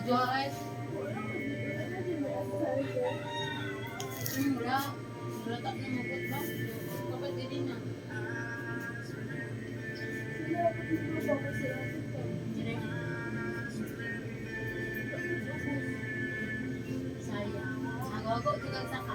Juarez. Wala. Wala tak na mabot ba? Kapag hindi na. Sayang. Agago juga saka.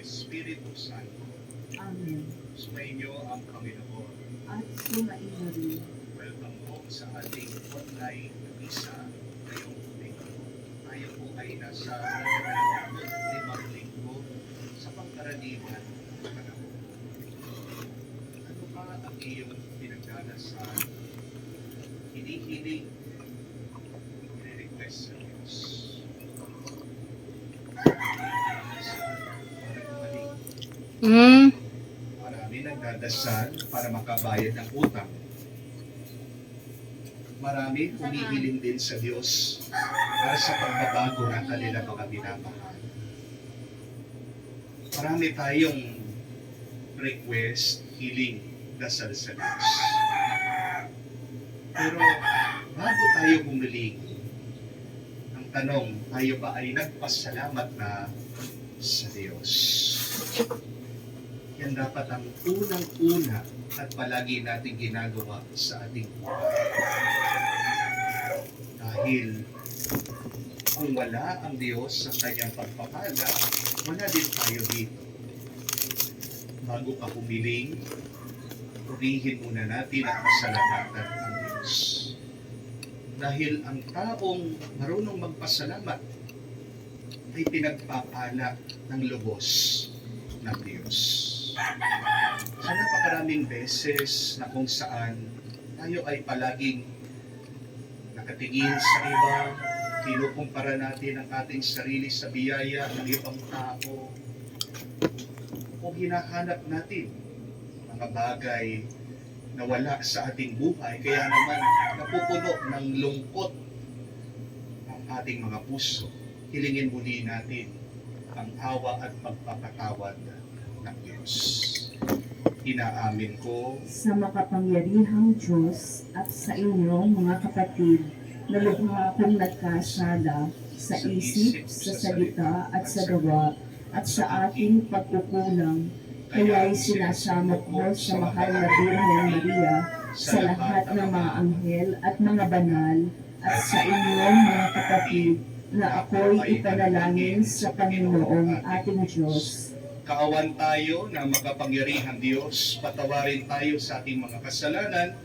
Espiritu Santo. Amen. Sumainyo ang Panginoon. At sumainyo rin. Welcome po sa ating online misa ngayong linggo. Tayo po ay nasa 5 linggo sa pangkaraniwan ng panahon. Ano pa ang iyong pinagdadasal? Hinihiling, request sa Diyos. Marami nagdadasal para makabayad ng utang. Marami humihiling din sa Diyos para sa pagbabago ng kanilang mga minamahal. Marami tayong request, hiling, dasal sa Diyos. Pero bago tayo humiling, ang tanong, tayo ba ay nagpasalamat na sa Diyos? Yan dapat ang unang-una at palagi natin ginagawa sa ating buhay. Dahil kung wala ang Diyos sa kanyang pagpapala, wala din tayo dito. Bago ka humiling, purihin muna natin at pasalamatan ang Diyos. Dahil ang taong marunong magpasalamat ay pinagpapala ng lubos ng Diyos. Sa napakaraming beses na kung saan tayo ay palaging nakatingin sa iba, kinukumpara natin ang ating sarili sa biyaya ng ibang tao, o hinahanap natin mga bagay na wala sa ating buhay, kaya naman napupuno ng lungkot ang ating mga puso. Hilingin muli natin ang awa at pagpapatawad ng Diyos. Inaamin ko sa makapangyarihang Diyos at sa inyong mga kapatid na lubha akong nagkasala sa isip, sa salita at sa gawa at sa ating pagkukulang. Kaya'y sinasama ko sa mahal na Birhen Maria, sa lahat ng mga anghel at mga banal, at sa inyong mga kapatid na ako'y ipanalangin sa Panginoong ating Diyos. kaawan tayo ng makapangyarihang Diyos, patawarin tayo sa ating mga kasalanan,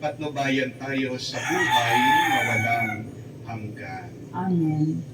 patnubayan tayo sa buhay na walang hanggan. Amen.